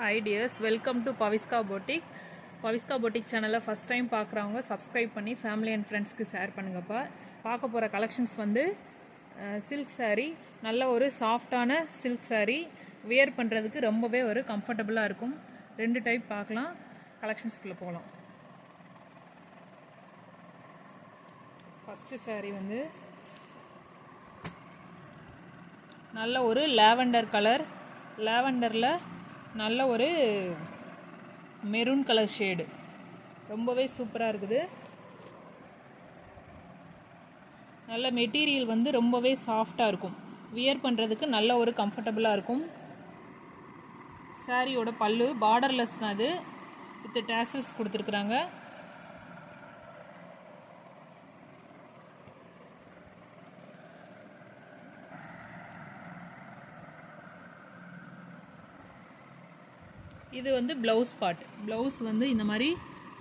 Hi dears, welcome to Paviska Boutique. Paviska Boutique channel first time பார்க்குறவங்க subscribe பண்ணி family and friendsக்கு share பண்ணுங்கப்பா. பார்க்க போகிற collections வந்து silk saree, நல்ல ஒரு சாஃப்டான silk saree, wear பண்ணுறதுக்கு ரொம்பவே ஒரு கம்ஃபர்டபுளாக இருக்கும். ரெண்டு டைப் பார்க்கலாம். கலெக்ஷன்ஸ்குள்ளே போகலாம். ஃபஸ்ட்டு saree வந்து நல்ல ஒரு லாவெண்டர் கலர், லாவெண்டரில் நல்ல ஒரு மெரூன் கலர் ஷேடு, ரொம்பவே சூப்பராக இருக்குது. நல்ல மெட்டீரியல் வந்து ரொம்பவே சாஃப்டாக இருக்கும், வியர் பண்ணுறதுக்கு நல்ல ஒரு கம்ஃபர்டபுளாக இருக்கும். சாரியோட பல்லு பார்டர்லெஸ் தான், அது வித் டேசல்ஸ் கொடுத்துருக்குறாங்க. இது வந்து ப்ளவுஸ் பார்ட். ப்ளவுஸ் வந்து இந்த மாதிரி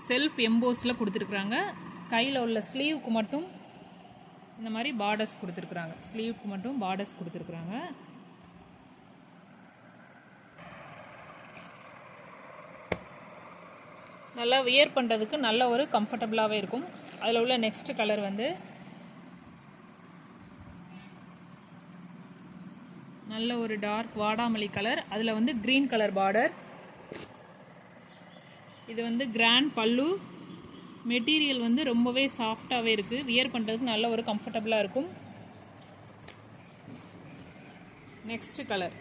செல்ஃப் எம்போஸில் கொடுத்துருக்குறாங்க. கையில் உள்ள ஸ்லீவுக்கு மட்டும் இந்த மாதிரி பார்டர்ஸ் கொடுத்துருக்குறாங்க. ஸ்லீவுக்கு மட்டும் பார்டர்ஸ் கொடுத்துருக்குறாங்க. நல்லா வியர் பண்ணுறதுக்கு நல்ல ஒரு கம்ஃபர்டபுளாகவே இருக்கும். அதில் உள்ள நெக்ஸ்ட் கலர் வந்து நல்ல ஒரு டார்க் வாடாமல்லி கலர், அதில் வந்து க்ரீன் கலர் பார்டர். இது வந்து கிராண்ட் பல்லு. மெட்டீரியல் வந்து ரொம்பவே சாஃப்டாகவே இருக்குது, வியர் பண்ணுறதுக்கு நல்ல ஒரு கம்ஃபர்டபுளாக இருக்கும். நெக்ஸ்ட் கலர்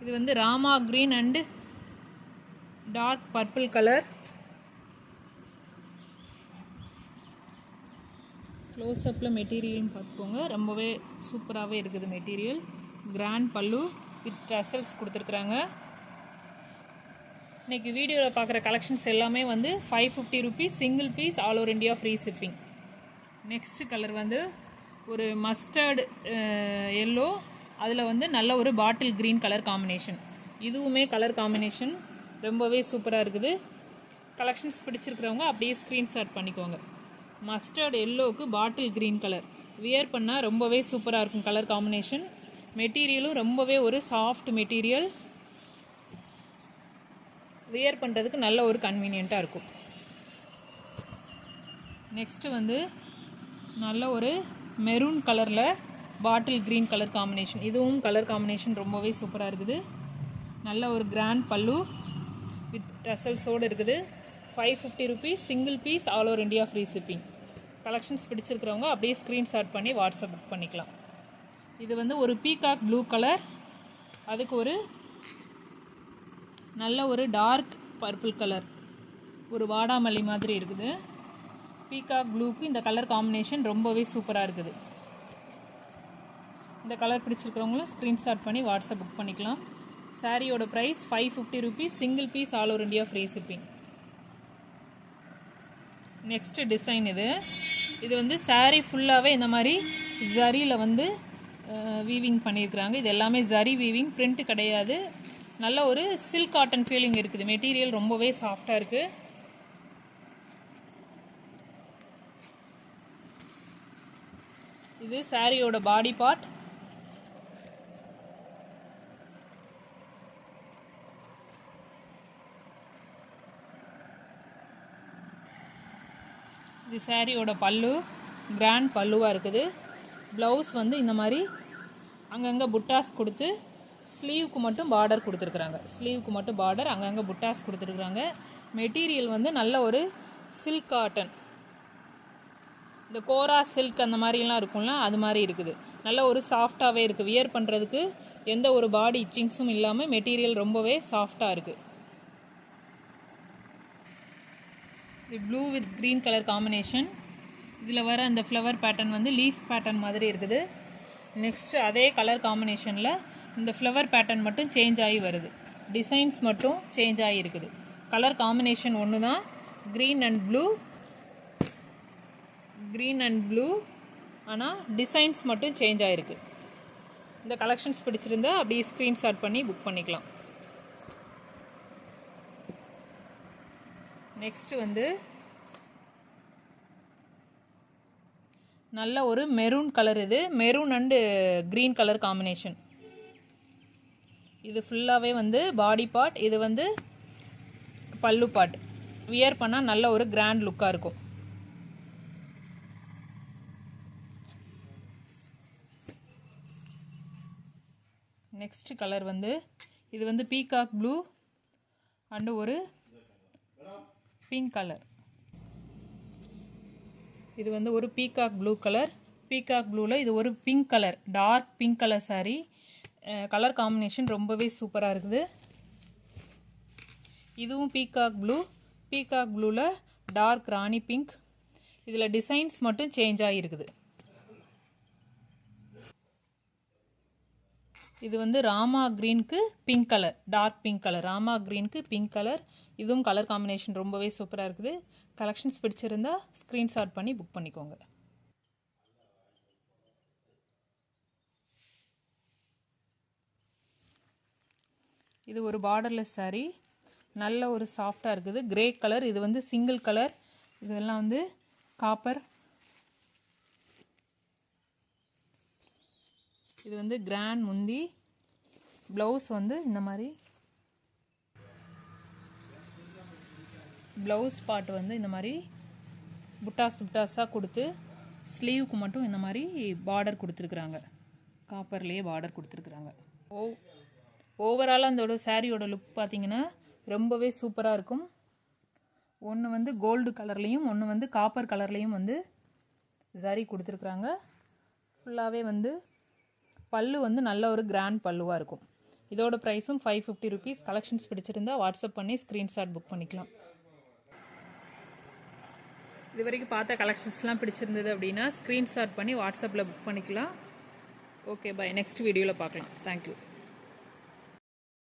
இது வந்து Rama green and dark purple colour. க்ளோஸ்அப்பில் மெட்டீரியல்னு பார்த்துக்கோங்க, ரொம்பவே சூப்பராகவே இருக்குது மெட்டீரியல். கிராண்ட் பல்லு வித் டசல்ஸ் கொடுத்துருக்குறாங்க. இன்றைக்கி வீடியோவில் பார்க்குற கலெக்ஷன்ஸ் எல்லாமே வந்து 550 rupees single piece, all over India free shipping. Next colour வந்து ஒரு மஸ்டர்டு எல்லோ, அதில் வந்து நல்ல ஒரு பாட்டில் க்ரீன் கலர் காம்பினேஷன். இதுவுமே கலர் காம்பினேஷன் ரொம்பவே சூப்பராக இருக்குது. கலெக்ஷன்ஸ் பிடிச்சிருக்கிறவங்க அப்படியே ஸ்க்ரீன்ஷாட் பண்ணிக்கோங்க. மஸ்டர்டு எல்லோவுக்கு பாட்டில் க்ரீன் கலர், வியர் பண்ணால் ரொம்பவே சூப்பராக இருக்கும் கலர் காம்பினேஷன். மெட்டீரியலும் ரொம்பவே ஒரு சாஃப்ட் மெட்டீரியல், வியர் பண்ணுறதுக்கு நல்ல ஒரு கன்வீனியண்ட்டாக இருக்கும். நெக்ஸ்ட்டு வந்து நல்ல ஒரு மெரூன் கலரில் பாட்டில் க்ரீன் கலர் காம்பினேஷன். இதுவும் கலர் காம்பினேஷன் ரொம்பவே சூப்பராக இருக்குது. நல்ல ஒரு கிராண்ட் பல்லு வித் டசல்ஸோடு இருக்குது. 550 rupees single piece, all over India free shipping. Collections பிடிச்சிருக்கிறவங்க அப்படியே ஸ்க்ரீன்ஷாட் பண்ணி வாட்ஸ்அப் புக் பண்ணிக்கலாம். இது வந்து ஒரு பீகாக் ப்ளூ கலர், அதுக்கு ஒரு நல்ல ஒரு டார்க் பர்பிள் கலர், ஒரு வாடாமல்லி மாதிரி இருக்குது. பீகாக் ப்ளூக்கு இந்த கலர் காம்பினேஷன் ரொம்பவே சூப்பராக இருக்குது. இந்த கலர் பிடிச்சிருக்கிறவங்களும் ஸ்க்ரீன்ஷாட் பண்ணி வாட்ஸ்அப் புக் பண்ணிக்கலாம். சாரியோட price 550 rupees single piece, all over India free shipping. Next design இது வந்து சாரீ ஃபுல்லாகவே இந்த மாதிரி ஜரியில் வந்து வீவிங் பண்ணியிருக்கிறாங்க. இது எல்லாமே ஜரி வீவிங், பிரிண்ட் கிடையாது. நல்ல ஒரு சில்க் காட்டன் ஃபீலிங் இருக்குது. மெட்டீரியல் ரொம்பவே சாஃப்டாக இருக்குது. இது சாரியோட பாடி பார்ட். இது சாரியோட பல்லு, கிராண்ட் பல்லுவாக இருக்குது. ப்ளவுஸ் வந்து இந்த மாதிரி அங்கங்கே புட்டாஸ் கொடுத்து ஸ்லீவுக்கு மட்டும் பார்டர் கொடுத்துருக்குறாங்க. ஸ்லீவுக்கு மட்டும் பார்டர், அங்கங்கே புட்டாஸ் கொடுத்துருக்குறாங்க. மெட்டீரியல் வந்து நல்ல ஒரு சில்க் காட்டன், இந்த கோரா சில்க் அந்த மாதிரிலாம் இருக்கும்ல, அது மாதிரி இருக்குது. நல்ல ஒரு சாஃப்டாகவே இருக்குது. வியர் பண்ணுறதுக்கு எந்த ஒரு பாடி இச்சிங்ஸும் இல்லாமல் மெட்டீரியல் ரொம்பவே சாஃப்டாக இருக்குது. இது blue with green colour combination. இதில் வர அந்த ஃப்ளவர் பேட்டர்ன் வந்து லீஃப் பேட்டர்ன் மாதிரி இருக்குது. நெக்ஸ்ட்டு அதே கலர் காம்பினேஷனில் இந்த ஃப்ளவர் பேட்டர்ன் மட்டும் சேஞ்ச் ஆகி வருது, டிசைன்ஸ் மட்டும் சேஞ்ச் ஆகி இருக்குது. கலர் காம்பினேஷன் ஒன்று தான், க்ரீன் அண்ட் ப்ளூ, ஆனால் டிசைன்ஸ் மட்டும் சேஞ்ச் ஆகிருக்கு. இந்த கலெக்ஷன்ஸ் பிடிச்சிருந்தா அப்படியே ஸ்க்ரீன்ஷாட் பண்ணி புக் பண்ணிக்கலாம். நெக்ஸ்ட்டு வந்து நல்ல ஒரு மெரூன் கலர். இது maroon and green colour combination. இது ஃபுல்லாகவே வந்து பாடி பார்ட், இது வந்து பல்லு பார்ட். வியர் பண்ணால் நல்ல ஒரு கிராண்ட் லுக்காக இருக்கும். நெக்ஸ்ட் கலர் வந்து இது வந்து பீகாக் ப்ளூ அண்டு ஒரு பிங்க் கலர். இது வந்து ஒரு பீகாக் ப்ளூ கலர். பீகாக் ப்ளூவில் இது ஒரு pink colour, dark pink colour sari. Colour combination ரொம்பவே சூப்பராக இருக்குது. இதுவும் பீகாக் ப்ளூ. பீகாக் ப்ளூவில் டார்க் ராணி பிங்க். இதில் டிசைன்ஸ் மட்டும் சேஞ்ச் ஆகிருக்குது. இது வந்து ராமா க்ரீனுக்கு pink colour, dark pink colour. Rama க்ரீனுக்கு பிங்க் கலர். இதுவும் கலர் காம்பினேஷன் ரொம்பவே சூப்பராக இருக்குது. கலெக்ஷன்ஸ் பிடிச்சிருந்தா ஸ்க்ரீன்ஷாட் பண்ணி புக் பண்ணிக்கோங்க. இது ஒரு பார்டர்லெஸ் சாரீ, நல்ல ஒரு சாஃப்டாக இருக்குது. Grey colour. இது வந்து சிங்கிள் கலர். இதெல்லாம் வந்து காப்பர். இது வந்து கிராண்ட் முந்தி. ப்ளவுஸ் வந்து இந்த மாதிரி, ப்ளவுஸ் பார்ட் வந்து இந்த மாதிரி புட்டாஸாக கொடுத்து ஸ்லீவுக்கு மட்டும் இந்த மாதிரி பார்டர் கொடுத்துருக்குறாங்க. காப்பர்லேயே பார்டர் கொடுத்துருக்குறாங்க. ஓவராலாக அந்த சாரியோட லுக் பார்த்தீங்கன்னா ரொம்பவே சூப்பராக இருக்கும். ஒன்று வந்து கோல்டு கலர்லேயும் ஒன்று வந்து காப்பர் கலர்லேயும் வந்து சரி கொடுத்துருக்குறாங்க. ஃபுல்லாகவே வந்து பல்லு வந்து நல்ல ஒரு கிராண்ட் பல்லுவாக இருக்கும். இதோட ப்ரைஸும் 550 rupees. கலெக்ஷன்ஸ் பிடிச்சிருந்தா வாட்ஸ்அப் பண்ணி ஸ்க்ரீன்ஷாட் புக் பண்ணிக்கலாம். இது வரைக்கும் பார்த்த கலெக்ஷன்ஸ்லாம் பிடிச்சிருந்தது அப்படின்னா ஸ்க்ரீன்ஷாட் பண்ணி வாட்ஸ்அப்பில் புக் பண்ணிக்கலாம். Okay, by. நெக்ஸ்ட் வீடியோவில் பார்க்கலாம். தேங்க்யூ.